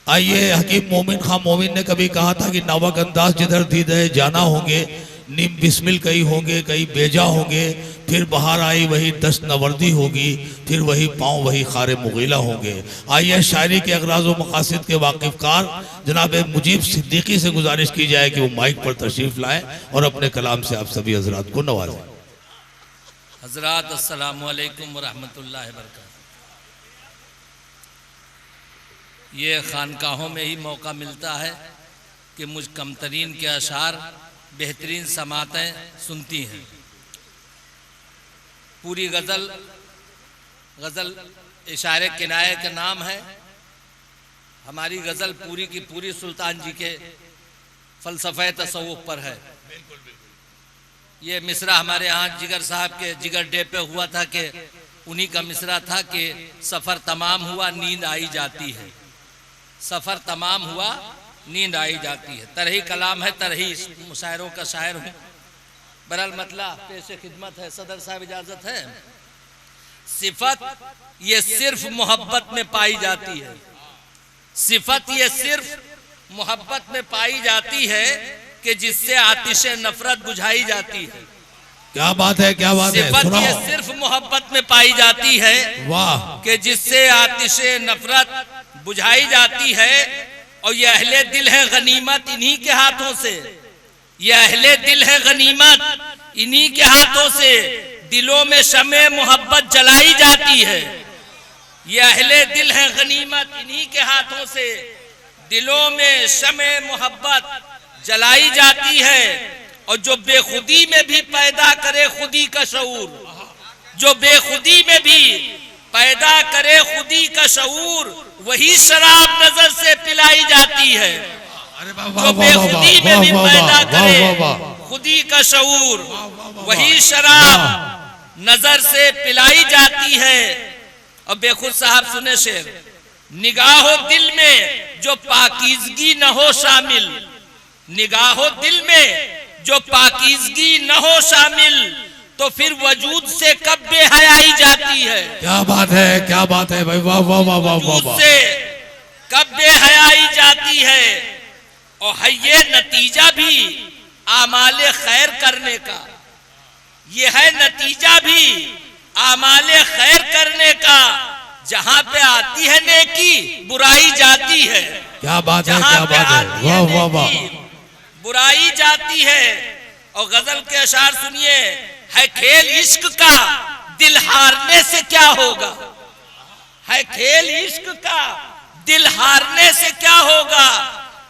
आइए, हकीम मोमिन खां मोमिन ने कभी कहा था कि नावक अंदाज जिधर दीदे जाना होंगे, निम बिस्मिल कई होंगे, कई बेजा होंगे, फिर बाहर आई वही दस्त नवर्दी होगी, फिर वही पाँव वही खारे मुगीला होंगे। आइए, शायरी के अगराज व मकासिद के वाकिफ़कार जनाब मुजीब सिद्दीकी से गुजारिश की जाए कि वो माइक पर तशरीफ़ लाएँ और अपने कलाम से आप सभी हजरात को नवाजें। हजरात अस्सलामु अलैकुम व रहमतुल्लाहि व बरकातहू। ये खानकाहों में ही मौका मिलता है कि मुझ कमतरीन के अशार बेहतरीन समातें सुनती हैं। पूरी गज़ल इशारे किनाये का नाम है। हमारी गज़ल पूरी की पूरी सुल्तान जी के फ़लसफ़े तसव्वुफ़ पर है। ये मिसरा हमारे यहाँ जिगर साहब के जिगर डे पे हुआ था कि उन्हीं का मिसरा था कि सफ़र तमाम हुआ नींद आई जाती है, सफ़र तमाम हुआ नींद आई जाती है। तरही कलाम है, तरही मुशायरों का शायर हूँ। बहरहाल मतला पेशे खिदमत है। सदर साहब इजाज़त है। सिफत ये सिर्फ मोहब्बत में पाई जाती है, सिफत ये सिर्फ मोहब्बत में पाई जाती है कि जिससे आतिश नफरत बुझाई जाती है। क्या बात है, क्या बात है। सिफत ये सिर्फ मोहब्बत में पाई जाती है, वाह, कि जिससे आतिश नफरत बुझाई जाती है। और ये अहले दिल है गनीमत इन्हीं के हाथों से, ये अहले दिल है गनीमत इन्हीं के हाथों से दिलों में शमे मोहब्बत जलाई जाती है। ये अहले दिल है गनीमत इन्हीं के हाथों से दिलों में शमे मोहब्बत जलाई जाती है। और जो बेखुदी में भी पैदा करे खुदी का शऊर, जो बेखुदी में भी पैदा करे खुदी का शऊर, वही शराब नजर से पिलाई जाती है। जो बेखुदी में भी पैदा करे खुदी का शऊर, वही शराब नजर से पिलाई जाती है। और बेखुद साहब सुने शेर, निगाहो दिल में जो पाकीज़गी न हो शामिल, निगाहो दिल में जो पाकीज़गी न हो शामिल, तो फिर वजूद से कब बेहयाई जाती है। क्या बात है, क्या बात है भाई, वाह वाह वाह वाह वाह वाह। से कब बेहयाई जाती है। और है ये नतीजा भी आमाले खैर करने का, ये है नतीजा भी आमाले खैर करने का। जहां पे आती है नेकी बुराई जाती है। क्या बात है, क्या बात है, वाह वाह वाह। बुराई जाती है। और गजल के अशार सुनिए, है खेल इश्क का दिल हारने से क्या होगा, है खेल इश्क का दिल हारने से क्या होगा।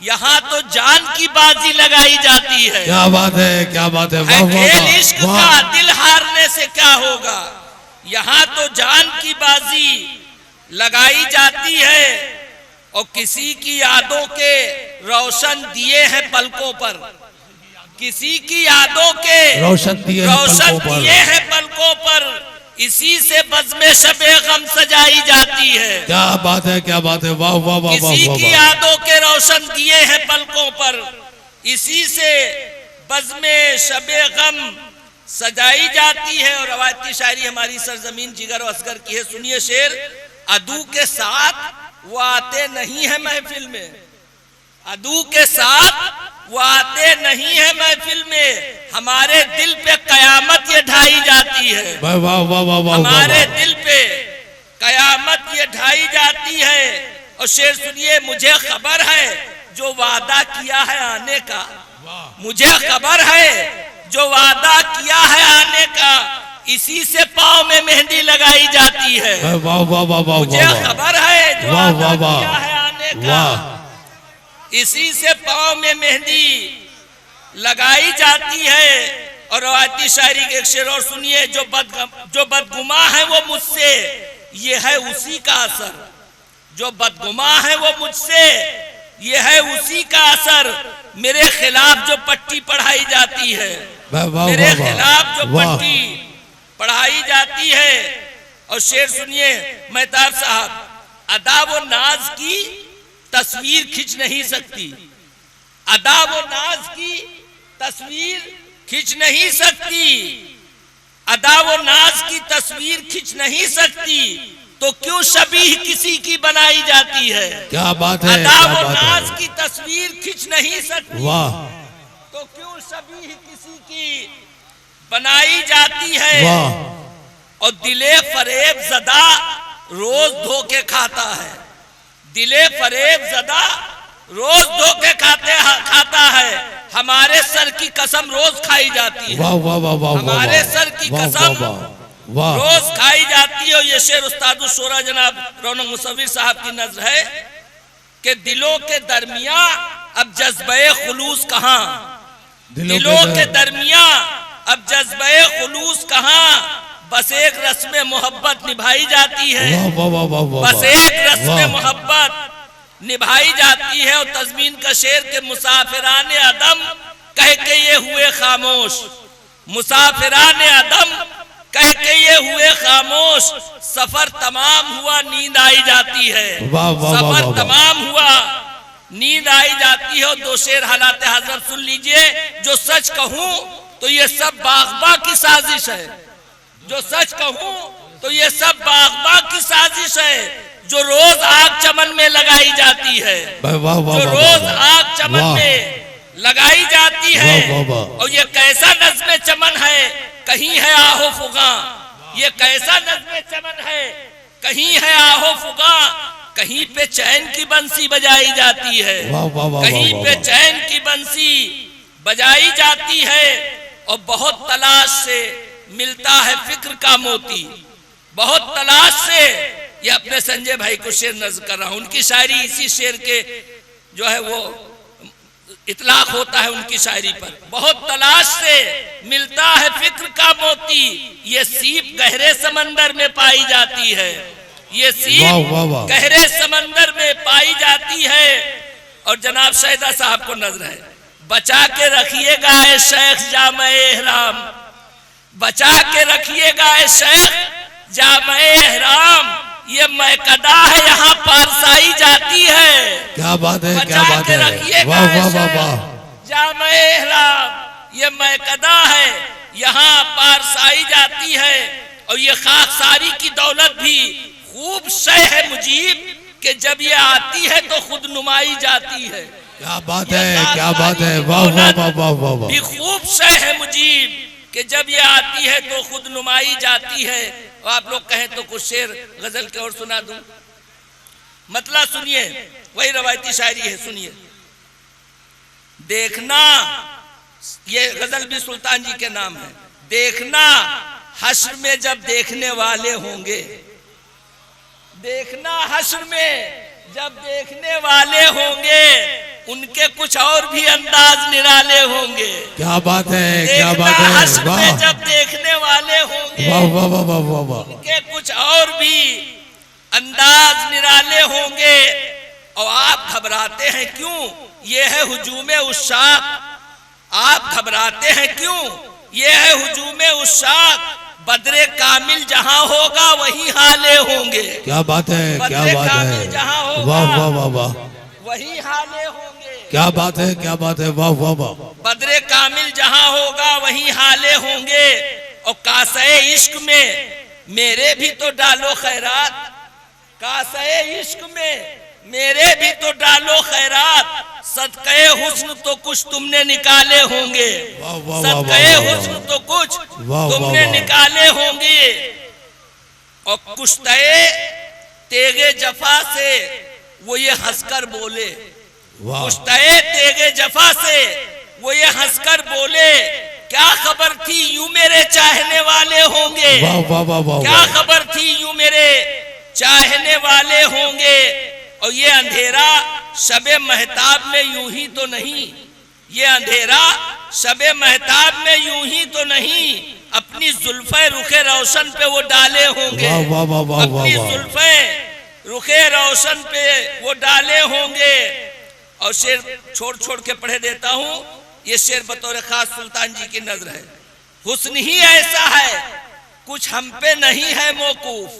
यहाँ तो जान की बाजी लगाई जाती है। क्या बात है, क्या बात है, वाह वाह खेल वाह। इश्क का दिल हारने से क्या होगा। यहाँ तो जान की बाजी लगाई जाती है। और किसी की यादों के रोशन दिए हैं पलकों पर, किसी की यादों के रोशन दिए हैं पलकों पर, इसी से बज़्मे शबे गम सजाई जाती है। क्या बात है, क्या बात है, वाह वाह वाह। किसी की यादों के रोशन दिए हैं पलकों पर, इसी से बज़्मे शबे गम सजाई जाती है। और रवायती शायरी हमारी सरजमीन जिगर और असगर की है। सुनिए शेर, अदू के साथ वो आते नहीं है महफिल में, अदू के साथ वो आते नहीं है महफिल में, हमारे दिल पे कयामत ये ढाई जाती है। वाह वाह वाह वाह वाह। हमारे दिल पे कयामत ये ढाई जाती है। और शेर सुनिए, मुझे खबर है जो वादा किया है आने का, मुझे खबर है जो वादा किया है आने का, इसी से पाँव में मेहंदी लगाई जाती है। वाह वाह वाह वाह। मुझे खबर है जो वादा किया है आने का, इसी से पाँव में मेहंदी लगाई जाती है। और रवायती शायरी के एक शेर और सुनिए, जो बदगुमा है वो मुझसे, ये है उसी का असर, जो बदगुमा है वो मुझसे, ये है उसी का असर। मेरे खिलाफ जो पट्टी पढ़ाई जाती है, मेरे खिलाफ जो पट्टी पढ़ाई जाती है। और शेर सुनिए मेहताब साहब, अदा वो नाज की तस्वीर खींच नहीं सकती, अदा वो नाज की तस्वीर खींच नहीं सकती, अदा वो नाज की तस्वीर खींच नहीं सकती, तो क्यों शबीह किसी की बनाई जाती है? क्या बात है, अदा क्या व बात नाज है। की तस्वीर खिंच नहीं सकती, वाह तो क्यों शबीह किसी की बनाई जाती है? वाह। और दिले फरेब ज़दा रोज धोखे खाता है, दिले फरेब ज़दा रोज धोखे खाता है। हमारे सर की कसम रोज खाई जाती है, वाह वाह वाह वाह। हमारे सर की कसम वाह रोज खाई जाती है। और ये शेर उस्ताद शोरा जनाब रौनक मुसव्विर साहब की नज़र है कि दिलों के दरमिया अब जज्बे खुलूस कहाँ, दिलों के दरमिया अब जज्बे खुलूस कहाँ, बस एक रस्म मोहब्बत निभाई जाती है, बस एक रस्म मोहब्बत निभाई जाती है। और तज़मीन का शेर के मुसाफिराने अदम कह के ये हुए खामोश, मुसाफिराने अदम कह के ये हुए खामोश, सफर तमाम हुआ नींद आई जाती है, सफर तमाम हुआ नींद आई जाती है। और दो शेर हालात हज़रत सुन लीजिए। जो सच कहूं तो ये सब बाग़बा की साजिश है, जो सच कहूं तो ये सब बाग़बा की साजिश है, जो रोज आग चमन में लगाई जाती है, जो रोज आग चमन में लगाई जाती है। और ये कैसा नज़्म चमन है, कहीं है आहो फुगा, ये कैसा नज़्म चमन है, कहीं है आहो फुगा, कहीं पे चैन की बंसी बजाई जाती है, कहीं पे चैन की बंसी बजाई जाती है। और बहुत तलाश से मिलता है फिक्र का मोती, बहुत तलाश से। ये अपने संजय भाई को शेर नज़्म कर रहा हूं, उनकी शायरी इसी शेर के जो है वो इतलाक होता है उनकी शायरी पर। बहुत तलाश से मिलता है फिक्र का मोती, ये सीप गहरे समंदर में पाई जाती है, ये सीप गहरे समंदर में पाई जाती है। और जनाब शहीदा साहब को नजर है, बचा के रखिएगा ए शेख जामे एहराम, बचा के रखिएगा ए शेख जामे एहराम, ये मैकदा है यहाँ पारसाई जाती है। क्या बात है, क्या बात है, वाह वाह वाह वाह। जामे एहराम ये मैकदा है, यहाँ पारसाई जाती है। और ये खाकसारी की दौलत भी खूब शय है मुजीब, कि जब ये आती है तो खुद नुमाई जाती है। क्या बात है, क्या बात है, वाह वाह वाह वाह वाह। भी खूब शय है मुजीब, कि जब ये आती है तो खुद नुमाई जाती है। और आप लोग कहें तो कुछ शेर गजल के और सुना दूं, मतलब सुनिए, वही रवायती शायरी है, सुनिए। देखना, ये गजल भी सुल्तान जी के नाम है। देखना हश्र में जब देखने वाले होंगे, देखना हश्र में जब देखने वाले होंगे, उनके कुछ और भी अंदाज निराले होंगे। क्या बात है, क्या बात है, हश्र में जब देखने वाले होंगे, वाह वाह वाह वाह वाह वाह, उनके कुछ और भी अंदाज निराले होंगे। और आप घबराते हैं क्यों, ये है हुजूमे उशाक, आप घबराते हैं क्यों, ये है हुजूमे उशाक, बदरे कामिल जहां होगा वही हाले होंगे। क्या बात है, क्या बात है, जहां होगा वाह वाह वाह वाह, वही हाले होंगे। क्या बात है, क्या बात है, वाह वाह वाह। बदरे कामिल जहां होगा वही हाले होंगे। और कासे इश्क में मेरे भी तो डालो खैरात, कासे इश्क में मेरे भी तो डालो खैरात, सदक़े हुस्न तो कुछ तुमने निकाले होंगे, सदक़े हुस्न तो कुछ तुमने निकाले होंगे। और कुश्ते तेगे जफा से वो ये हंसकर बोले, कुश्ते तेगे जफा से वो ये हंसकर बोले, क्या खबर थी यूं मेरे चाहने वाले होंगे, क्या खबर थी यूं मेरे चाहने वाले होंगे। और ये अंधेरा शबे महताब में यूं ही तो नहीं, ये अंधेरा शबे महताब में यूं ही तो नहीं, अपनी जुल्फे रुखे रोशन पे वो डाले होंगे, अपनी जुल्फे रुखे रोशन पे वो डाले होंगे। और शेर छोड़ छोड़ के पढ़े देता हूं, ये शेर बतौर खास सुल्तान जी की नजर है। हुस्न ही ऐसा है कुछ हम पे नहीं है मौकूफ,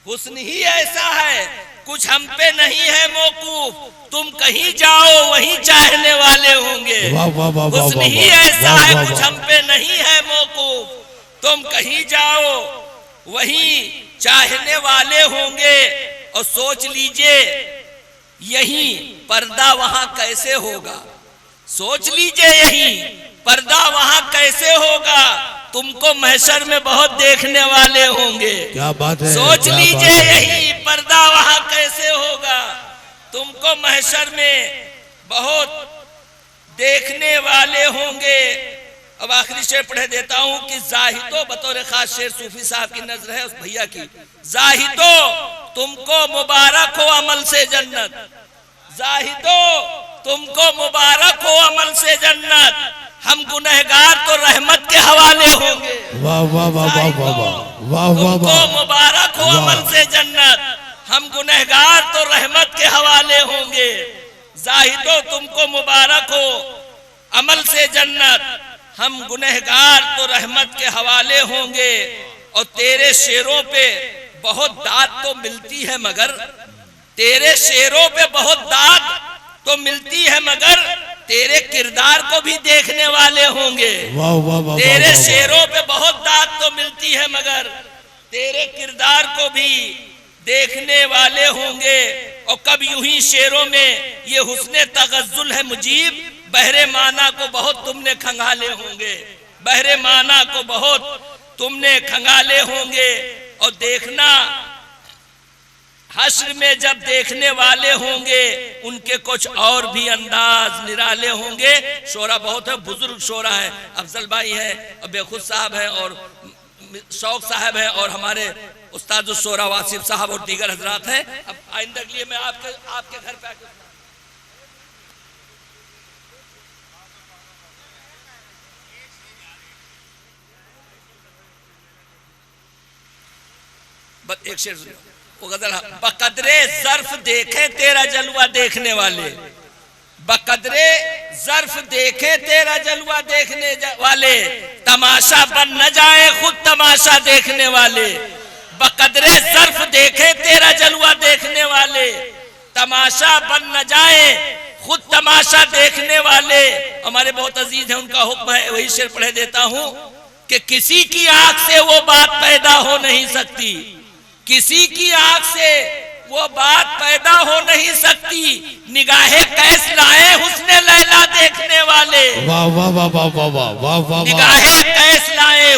हुस्न ही ऐसा है कुछ हम पे नहीं है मौकूफ, तुम कहीं जाओ वहीं चाहने वाले होंगे। हुस्न ही ऐसा है कुछ हम पे नहीं है मौकूफ, तुम कहीं जाओ वहीं चाहने वाले होंगे। और सोच लीजिए यही पर्दा वहां कैसे होगा, सोच लीजिए यही पर्दा वहां कैसे होगा। तुमको महशर में बहुत देखने वाले होंगे। क्या बात है, सोच क्या लीजिए बात है। यही पर्दा वहां कैसे होगा। तुमको महशर में बहुत देखने वाले होंगे। अब आखिरी शेर पढ़े देता हूं कि जाहिदो, बतौर खास शेर सूफी साहब की नजर है उस भैया की। जाहिदो तुमको मुबारक हो अमल से जन्नत, जाहिदो तुमको मुबारक हो अमल से जन्नत। हम गुनहगार तो रहमत के हवाले होंगे। वाह वाह वाह वाह वाह वाह वाह वाह तुमको वाह। मुबारक हो अमल से जन्नत, हम गुनहगार तो रहमत के हवाले होंगे। जाहिदो तुमको मुबारक हो अमल से जन्नत, हम गुनहगार तो रहमत के हवाले होंगे। और तेरे शेरों पे बहुत दाद तो मिलती है मगर, तेरे शेरों पे बहुत दाद तो मिलती है मगर तेरे किरदार को भी देखने वाले होंगे। वाह वाह वाह। तेरे शेरों पे बहुत दाद तो मिलती है मगर तेरे किरदार को भी देखने वाले होंगे। और कब यूं ही शेरों में ये हुस्ने तगज्जुल है मुजीब, बहरे माना को बहुत तुमने खंगाले होंगे, बहरे माना को बहुत तुमने खंगाले होंगे। और देखना हश्र में जब देखने वाले होंगे उनके कुछ और भी अंदाज निराले होंगे। शोरा बहुत है, बुजुर्ग शोरा है, अफजल भाई है, बेखुद साहब है और शौक साहब है और हमारे उस्ताद शोरा वासिफ साहब और दीगर हजरात हैं। अब आइंदा के लिए मैं आपके घर पे बस एक शेर सुनो। वो गजल, बकदरे ज़र्फ देखे तेरा जलवा देखने वाले, बकदरे ज़र्फ देखे तेरा जलवा देखने वाले, तमाशा बन न जाए खुद तमाशा देखने वाले। बकदरे ज़र्फ देखे तेरा जलवा देखने वाले, तमाशा बन न जाए खुद तमाशा देखने वाले। हमारे बहुत अजीज हैं, उनका हुक्म है, वही शेर पढ़े देता हूं कि किसी की आंख से वो बात पैदा हो नहीं सकती, किसी की आंख से वो बात पैदा हो नहीं सकती। निगाहे कैस लाए हुस्ने लैला देखने वाले, वाह वाह वाह वाह वाह वाह वाह वाह। निगाहे कैस लाए